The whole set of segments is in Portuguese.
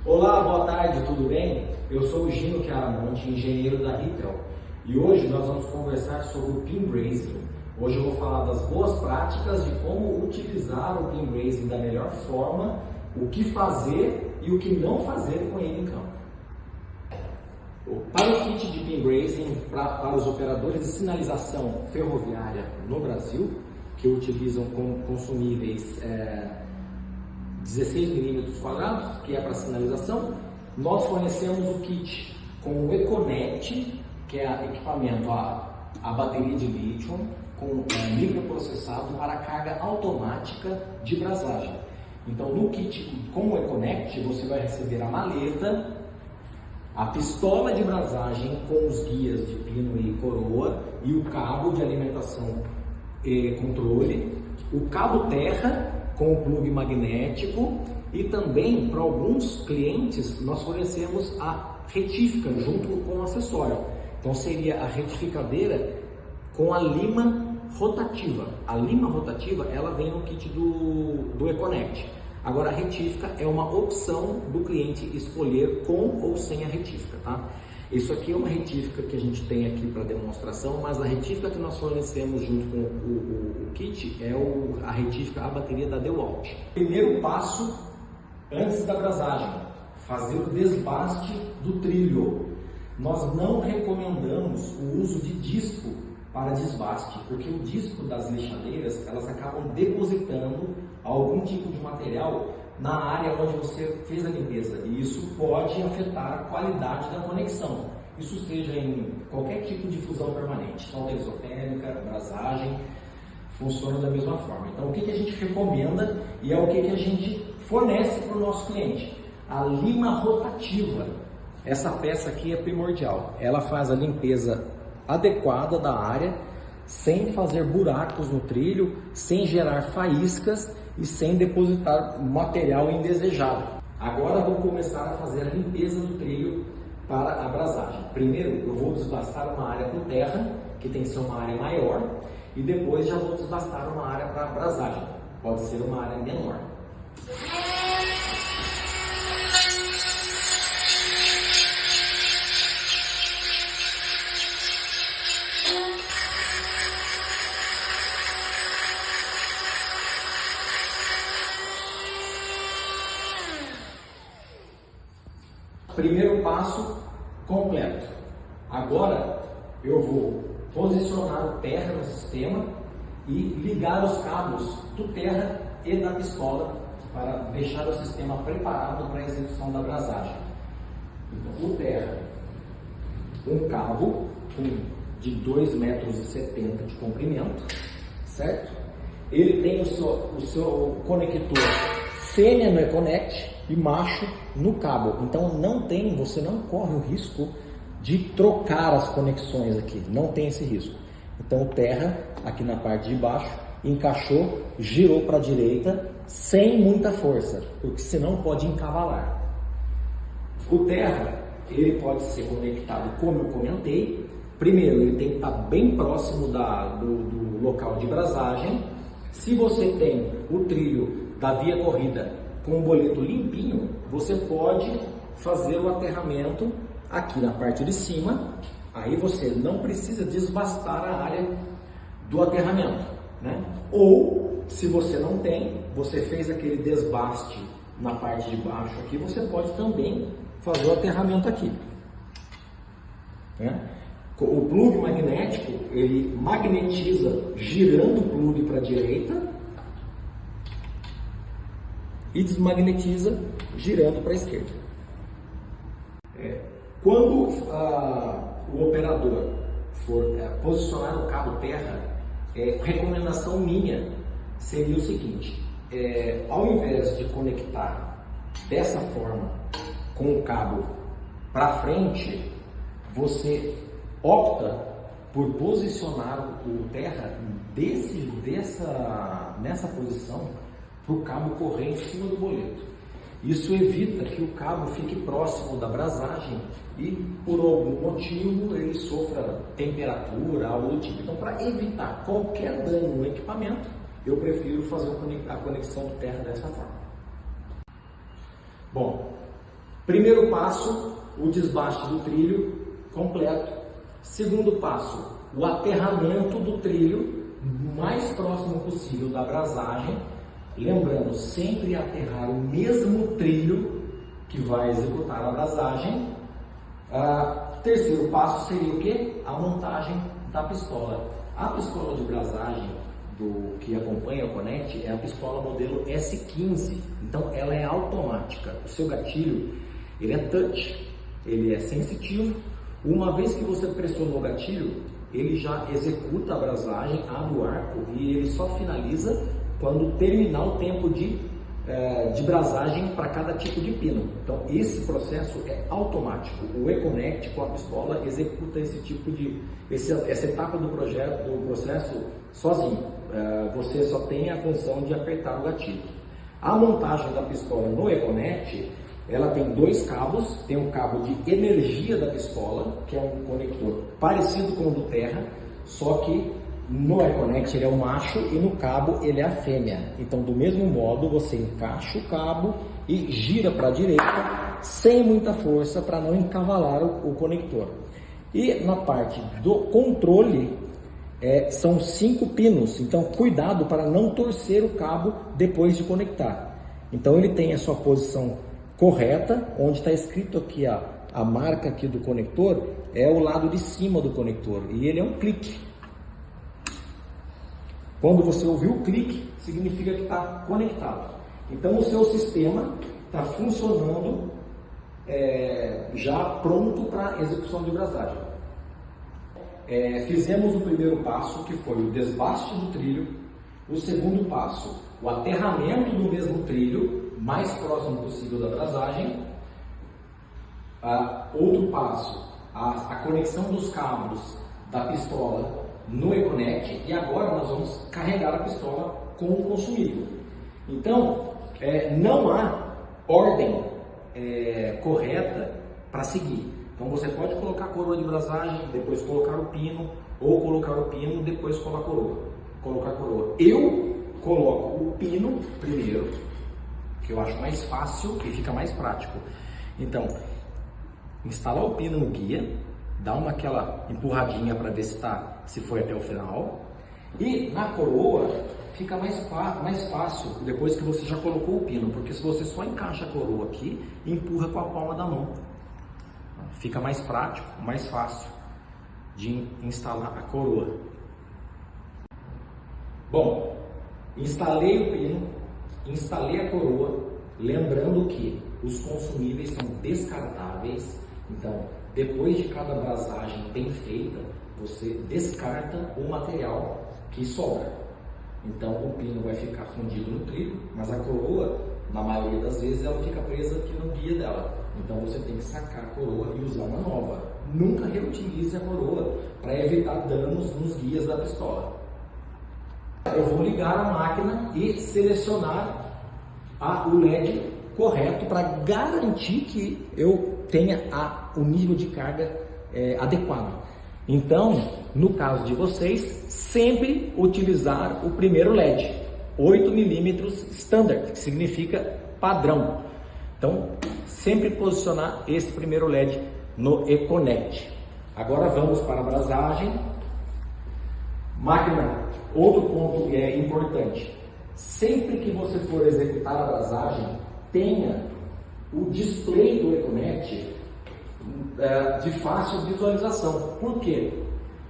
Olá, boa tarde, tudo bem? Eu sou o Gino Chiaramonte, engenheiro da Ritel, e hoje nós vamos conversar sobre o pin brazing. Hoje eu vou falar das boas práticas de como utilizar o pin brazing da melhor forma, o que fazer e o que não fazer com ele em campo. Para o kit de pin brazing para os operadores de sinalização ferroviária no Brasil, que utilizam como consumíveis 16 mm², que é para sinalização, nós fornecemos o kit com o Econect, que é equipamento a bateria de lítio, com microprocessado para carga automática de brasagem. Então, no kit com o Econect, você vai receber a maleta, a pistola de brasagem com os guias de pino e coroa e o cabo de alimentação e controle, o cabo terra com o plug magnético e também para alguns clientes nós fornecemos a retífica junto com o acessório. Então seria a retificadeira com a lima rotativa. A lima rotativa ela vem no kit do Econect. Agora a retífica é uma opção do cliente escolher com ou sem a retífica, tá? Isso aqui é uma retífica que a gente tem aqui para demonstração, mas a retífica que nós fornecemos junto com o kit é a retífica, a bateria da DeWalt. Primeiro passo, antes da brasagem, fazer o desbaste do trilho. Nós não recomendamos o uso de disco para desbaste, porque o disco das lixadeiras, elas acabam depositando algum tipo de material na área onde você fez a limpeza, e isso pode afetar a qualidade da conexão. Isso seja em qualquer tipo de fusão permanente, solda exotérmica, brasagem, funciona da mesma forma. Então o que a gente recomenda e é o que a gente fornece para o nosso cliente? A lima rotativa. Essa peça aqui é primordial. Ela faz a limpeza adequada da área, sem fazer buracos no trilho, sem gerar faíscas e sem depositar material indesejado. Agora vou começar a fazer a limpeza do trilho para a brasagem. Primeiro eu vou desbastar uma área por terra, que tem que ser uma área maior, e depois já vou desbastar uma área para a brasagem. Pode ser uma área menor. Primeiro passo completo. Agora eu vou posicionar o terra no sistema e ligar os cabos do terra e da pistola para deixar o sistema preparado para a execução da brasagem. Então, o terra, um cabo de 2,70 metros de comprimento, certo? Ele tem o seu conector fêmea no Econect e macho no cabo. Então você não corre o risco de trocar as conexões aqui, não tem esse risco. Então o terra aqui na parte de baixo encaixou, girou para a direita sem muita força, porque senão pode encavalar. O terra ele pode ser conectado como eu comentei. Primeiro ele tem que estar bem próximo do local de brasagem. Se você tem o trilho da via corrida com um boleto limpinho, você pode fazer o aterramento aqui na parte de cima. Aí você não precisa desbastar a área do aterramento, né? Ou, se você não tem, você fez aquele desbaste na parte de baixo aqui, você pode também fazer o aterramento aqui, né? O plug magnético, ele magnetiza girando o plug para a direita e desmagnetiza girando para a esquerda. Quando o operador for posicionar o cabo terra, recomendação minha seria o seguinte: ao invés de conectar dessa forma com o cabo para frente, você opta por posicionar o terra nessa posição para o cabo correr em cima do boleto. Isso evita que o cabo fique próximo da brasagem e por algum motivo ele sofra temperatura, algo do tipo. Então, para evitar qualquer dano no equipamento, eu prefiro fazer a conexão do terra dessa forma. Bom, Primeiro passo, o desbaste do trilho completo. Segundo passo, o aterramento do trilho o mais próximo possível da brasagem, lembrando sempre aterrar o mesmo trilho que vai executar a brasagem. Terceiro passo seria o quê? A montagem da pistola. A pistola de brasagem que acompanha o Connect é a pistola modelo S15, então ela é automática. O seu gatilho, ele é touch, ele é sensitivo. Uma vez que você pressionou o gatilho, ele já executa a brasagem, abre o arco e ele só finaliza quando terminar o tempo de brasagem para cada tipo de pino. Então esse processo é automático. O E-Connect com a pistola executa essa etapa do processo sozinho. Você só tem a função de apertar o gatilho. A montagem da pistola no E-Connect, ela tem dois cabos. Tem um cabo de energia da pistola, que é um conector parecido com o do Terra, só que no E-Connect ele é o macho e no cabo ele é a fêmea. Então, do mesmo modo, você encaixa o cabo e gira para a direita sem muita força para não encavalar o conector. E na parte do controle, são 5 pinos. Então, cuidado para não torcer o cabo depois de conectar. Então, ele tem a sua posição correta, onde está escrito aqui a marca aqui do conector, é o lado de cima do conector. E ele é um clique. Quando você ouvir o clique, significa que está conectado. Então o seu sistema está funcionando já pronto para execução de brasagem. Fizemos o primeiro passo, que foi o desbaste do trilho. O segundo passo, o aterramento do mesmo trilho, mais próximo possível da brasagem. Outro passo, a conexão dos cabos da pistola no E-Connect, e agora nós vamos carregar a pistola com o consumível. Então, não há ordem correta para seguir. Então você pode colocar a coroa de brasagem, depois colocar o pino, ou colocar o pino, depois colocar a coroa. Eu coloco o pino primeiro, que eu acho mais fácil e fica mais prático. Então, instalar o pino no guia, dá aquela empurradinha para ver se foi até o final. E na coroa fica mais fácil depois que você já colocou o pino, porque se você só encaixa a coroa aqui e empurra com a palma da mão, fica mais prático, mais fácil de instalar a coroa. Bom, instalei o pino, instalei a coroa, lembrando que os consumíveis são descartáveis. Então, depois de cada brasagem bem feita, você descarta o material que sobra. Então o pino vai ficar fundido no trilho, mas a coroa, na maioria das vezes, ela fica presa aqui no guia dela. Então você tem que sacar a coroa e usar uma nova. Nunca reutilize a coroa para evitar danos nos guias da pistola. Eu vou ligar a máquina e selecionar o LED correto para garantir que eu tenha o nível de carga adequado. Então, no caso de vocês, sempre utilizar o primeiro LED, 8mm standard, que significa padrão. Então, sempre posicionar esse primeiro LED no E-Connect. Agora vamos para a brasagem. Máquina, outro ponto que é importante, sempre que você for executar a brasagem, tenha o display do E-Connect de fácil visualização. Por quê?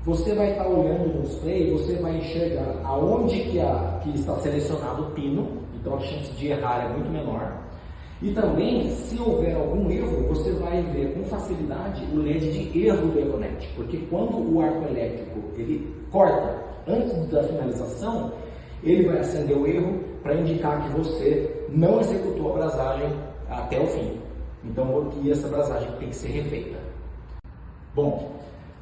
Você vai estar olhando no display, você vai enxergar aonde que está selecionado o pino, então a chance de errar é muito menor. E também, se houver algum erro, você vai ver com facilidade o LED de erro do E-Connect, porque quando o arco elétrico ele corta antes da finalização, ele vai acender o erro para indicar que você não executou a brasagem até o fim. Então, essa brasagem tem que ser refeita. Bom,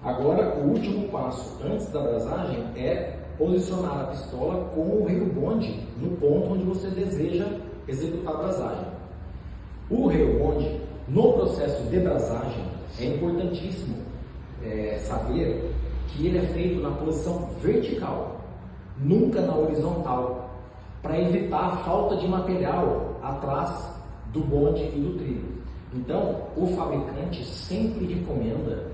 agora o último passo antes da brasagem é posicionar a pistola com o rail bond no ponto onde você deseja executar a brasagem. O rail bond, no processo de brasagem, é importantíssimo saber que ele é feito na posição vertical, nunca na horizontal, para evitar a falta de material atrás do bonde e do trilho. Então, o fabricante sempre recomenda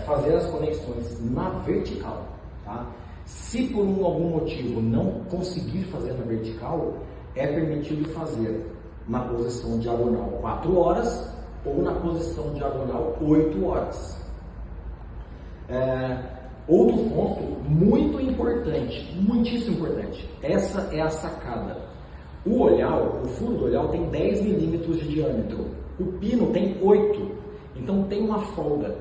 fazer as conexões na vertical, tá? Se por algum motivo não conseguir fazer na vertical, é permitido fazer na posição diagonal 4 horas ou na posição diagonal 8 horas. Outro ponto muito importante, muitíssimo importante, essa é a sacada. O olhal, o furo do olhal tem 10 milímetros de diâmetro, o pino tem 8, então tem uma folga.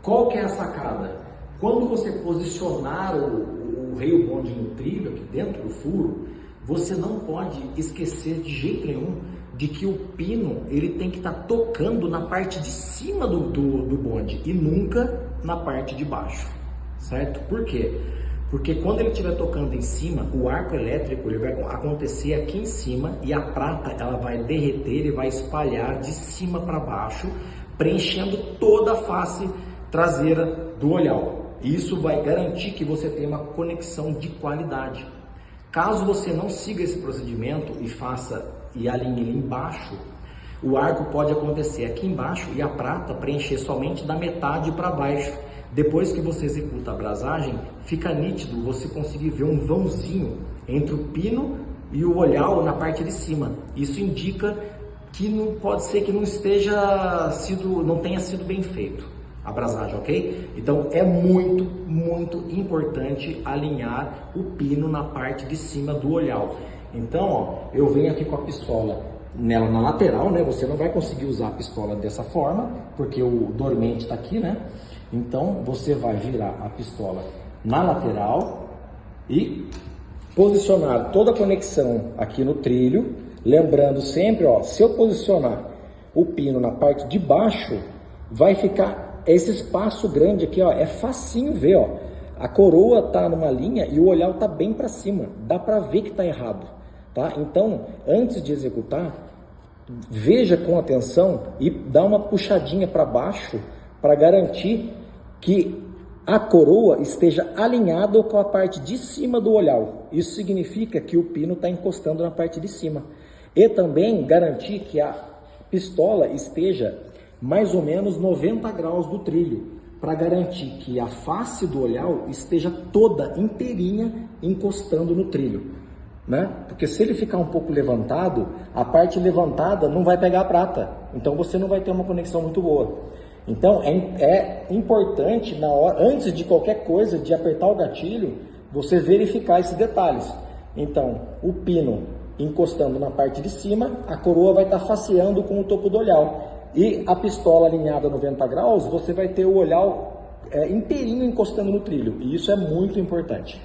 Qual que é a sacada? Quando você posicionar o rail bond no trilho, aqui dentro do furo, você não pode esquecer de jeito nenhum de que o pino ele tem que estar tocando na parte de cima do bonde e nunca na parte de baixo, certo? Por quê? Porque quando ele estiver tocando em cima, o arco elétrico ele vai acontecer aqui em cima e a prata ela vai derreter e vai espalhar de cima para baixo, preenchendo toda a face traseira do olhal. Isso vai garantir que você tenha uma conexão de qualidade. Caso você não siga esse procedimento e alinhe ele embaixo, o arco pode acontecer aqui embaixo e a prata preencher somente da metade para baixo. Depois que você executa a brasagem, fica nítido você conseguir ver um vãozinho entre o pino e o olhal na parte de cima. Isso indica que não pode ser que não tenha sido bem feito a brasagem, ok? Então é muito, muito importante alinhar o pino na parte de cima do olhal. Então, ó, eu venho aqui com a pistola nela na lateral, né? Você não vai conseguir usar a pistola dessa forma, porque o dormente está aqui, né? Então, você vai virar a pistola na lateral e posicionar toda a conexão aqui no trilho. Lembrando sempre, ó, se eu posicionar o pino na parte de baixo, vai ficar esse espaço grande aqui, ó, é facinho ver, ó. A coroa tá numa linha e o olhar tá bem para cima. Dá para ver que tá errado, tá? Então, antes de executar, veja com atenção e dá uma puxadinha para baixo para garantir que a coroa esteja alinhada com a parte de cima do olhar. Isso significa que o pino está encostando na parte de cima. E também garantir que a pistola esteja mais ou menos 90 graus do trilho, para garantir que a face do olhar esteja toda inteirinha encostando no trilho, né? Porque se ele ficar um pouco levantado, a parte levantada não vai pegar a prata, então você não vai ter uma conexão muito boa. Então é importante na hora, antes de qualquer coisa, de apertar o gatilho, você verificar esses detalhes. Então, o pino encostando na parte de cima, a coroa vai estar faceando com o topo do olhar. E a pistola alinhada a 90 graus, você vai ter o olhar inteirinho encostando no trilho. E isso é muito importante.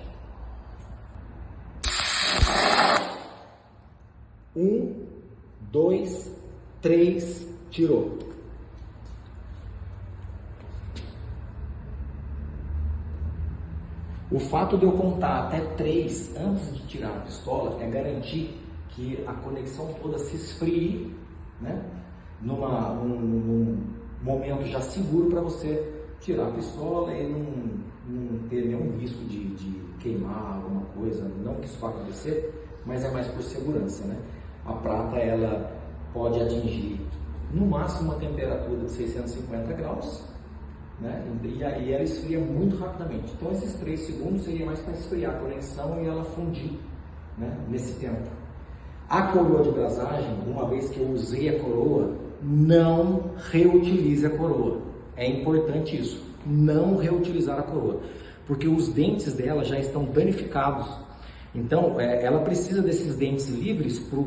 1, 2, 3, tirou. O fato de eu contar até 3 antes de tirar a pistola é garantir que a conexão toda se esfrie, né? Num momento já seguro para você tirar a pistola e não ter nenhum risco de queimar alguma coisa. Não que isso vá acontecer, mas é mais por segurança, né? A prata ela pode atingir no máximo uma temperatura de 650 graus, né? E aí ela esfria muito rapidamente. Então esses 3 segundos seria mais para esfriar a conexão e ela fundir, né? Nesse tempo. A coroa de brasagem, uma vez que eu usei a coroa, não reutilize a coroa. É importante isso, não reutilizar a coroa, porque os dentes dela já estão danificados. Então ela precisa desses dentes livres para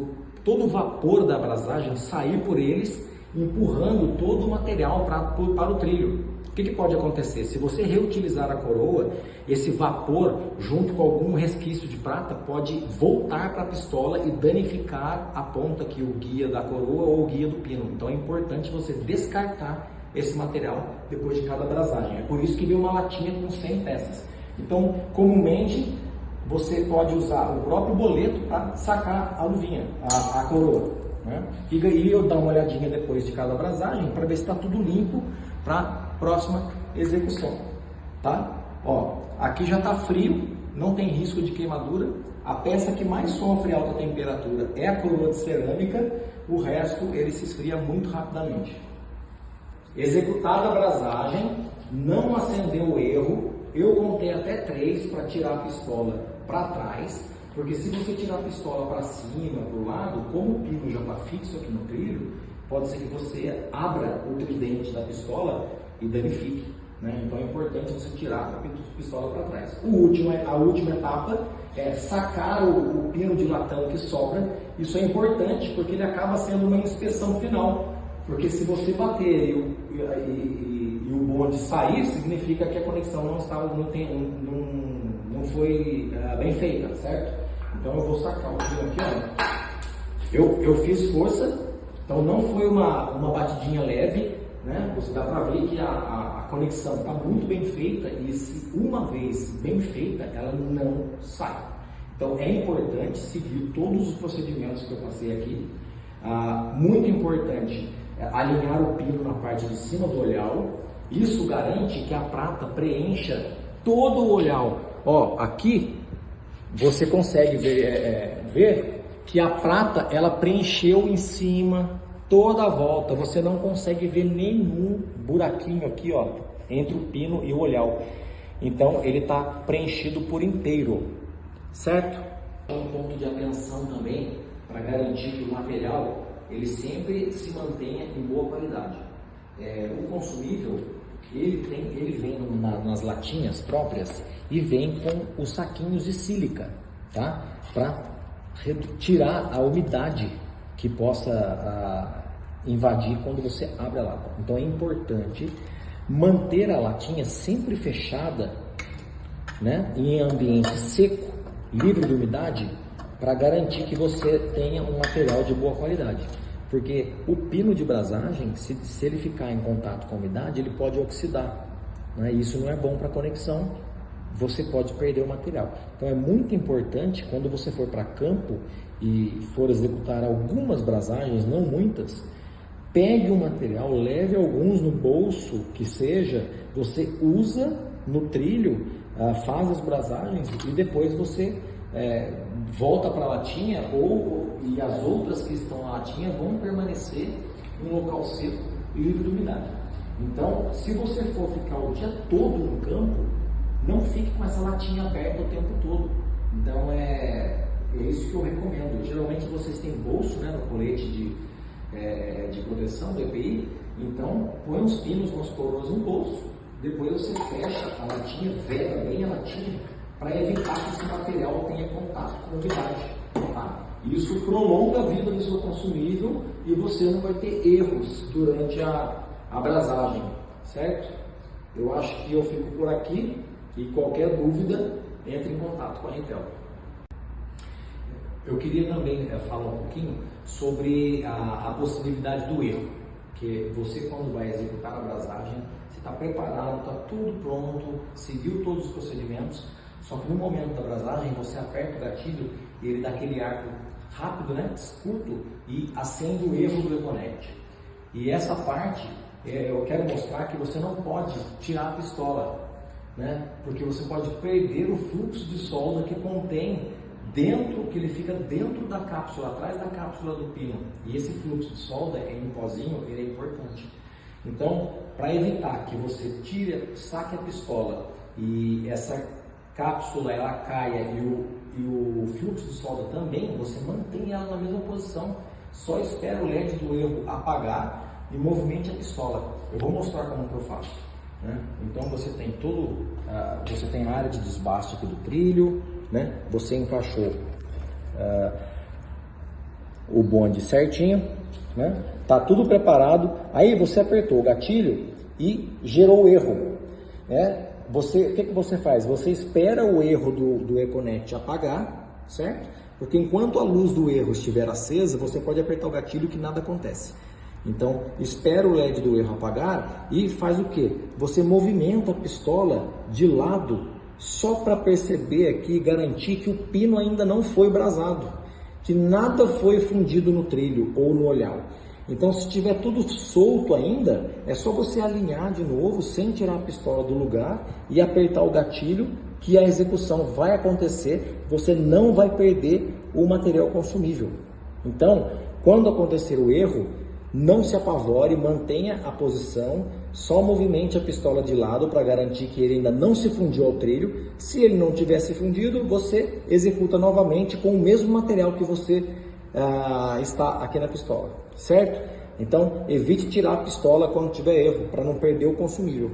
todo o vapor da brasagem sair por eles, empurrando todo o material para o trilho. O que pode acontecer? Se você reutilizar a coroa, esse vapor, junto com algum resquício de prata, pode voltar para a pistola e danificar a ponta que o guia da coroa ou o guia do pino. Então é importante você descartar esse material depois de cada brasagem. É por isso que vem uma latinha com 100 peças. Então, comumente, você pode usar o próprio boleto para sacar a luvinha, a coroa, né? E aí eu dar uma olhadinha depois de cada brasagem para ver se está tudo limpo para próxima execução, tá? Ó, aqui já está frio, não tem risco de queimadura. A peça que mais sofre alta temperatura é a coroa de cerâmica, o resto ele se esfria muito rapidamente. Executada a brasagem, não acendeu o erro, eu contei até 3 para tirar a pistola para trás, porque se você tirar a pistola para cima, para o lado, como o pino já está fixo aqui no trilho, pode ser que você abra o tridente da pistola e danifique, né? Então é importante você tirar a pistola para trás. A última etapa é sacar o pino de latão que sobra. Isso é importante porque ele acaba sendo uma inspeção final, porque se você bater e o bonde sair, significa que a conexão não foi bem feita, certo? Então eu vou sacar o pino aqui, ó. Eu fiz força, então não foi uma batidinha leve, né? Você dá para ver que a conexão está muito bem feita e se uma vez bem feita, ela não sai. Então é importante seguir todos os procedimentos que eu passei aqui. Muito importante alinhar o pino na parte de cima do olhal. Isso garante que a prata preencha todo o olhal. Ó, aqui você consegue ver que a prata ela preencheu em cima toda a volta. Você não consegue ver nenhum buraquinho aqui, ó, entre o pino e o olhal. Então ele está preenchido por inteiro, certo? Um ponto de atenção também para garantir que o material ele sempre se mantenha em boa qualidade. O consumível ele vem nas latinhas próprias e vem com os saquinhos de sílica, tá? Para retirar a umidade que possa invadir quando você abre a lata. Então é importante manter a latinha sempre fechada, né, em ambiente seco, livre de umidade, para garantir que você tenha um material de boa qualidade. Porque o pino de brasagem, se ele ficar em contato com a umidade, ele pode oxidar, né? Isso não é bom para a conexão, você pode perder o material. Então é muito importante, quando você for para campo e for executar algumas brasagens, não muitas, pegue o material, leve alguns no bolso, que seja, você usa no trilho, faz as brasagens e depois você volta para a latinha e as outras que estão na latinha vão permanecer em um local seco e livre de umidade. Então, se você for ficar o dia todo no campo, não fique com essa latinha aberta o tempo todo. Então é isso que eu recomendo. Geralmente vocês têm bolso, né, no colete de proteção do EPI, então põe os pinos com as coroas no bolso, depois você fecha a latinha, veda bem a latinha, para evitar que esse material tenha contato com umidade, tá? Isso prolonga a vida do seu consumível e você não vai ter erros durante a brasagem, certo? Eu acho que eu fico por aqui e qualquer dúvida, entre em contato com a Intel. Eu queria também falar um pouquinho sobre a possibilidade do erro, que você quando vai executar a brasagem, você está preparado, está tudo pronto, seguiu todos os procedimentos, só que no momento da brasagem você aperta o gatilho e ele dá aquele arco rápido, né, curto, e acende o erro do Econnect. E essa parte eu quero mostrar que você não pode tirar a pistola, né, porque você pode perder o fluxo de solda que contém dentro, que ele fica dentro da cápsula, atrás da cápsula do pino. E esse fluxo de solda em pozinho, ele é importante. Então, para evitar que você saque a pistola e essa cápsula ela caia e o fluxo de solda também, você mantém ela na mesma posição, só espera o LED do erro apagar e movimente a pistola. Eu vou mostrar como que eu faço, né? Então você tem você tem a área de desbaste aqui do trilho, né? Você encaixou o bonde certinho, né? Tá tudo preparado, aí você apertou o gatilho e gerou o erro, né? O que você faz? Você espera o erro do Econnect apagar, certo? Porque enquanto a luz do erro estiver acesa, você pode apertar o gatilho que nada acontece. Então, espera o LED do erro apagar e faz o quê? Você movimenta a pistola de lado só para perceber aqui e garantir que o pino ainda não foi brasado, que nada foi fundido no trilho ou no olhal. Então, se tiver tudo solto ainda, é só você alinhar de novo, sem tirar a pistola do lugar e apertar o gatilho, que a execução vai acontecer, você não vai perder o material consumível. Então, quando acontecer o erro, não se apavore, mantenha a posição, só movimente a pistola de lado para garantir que ele ainda não se fundiu ao trilho. Se ele não tiver se fundido, você executa novamente com o mesmo material que você está aqui na pistola, certo? Então, evite tirar a pistola quando tiver erro, para não perder o consumível.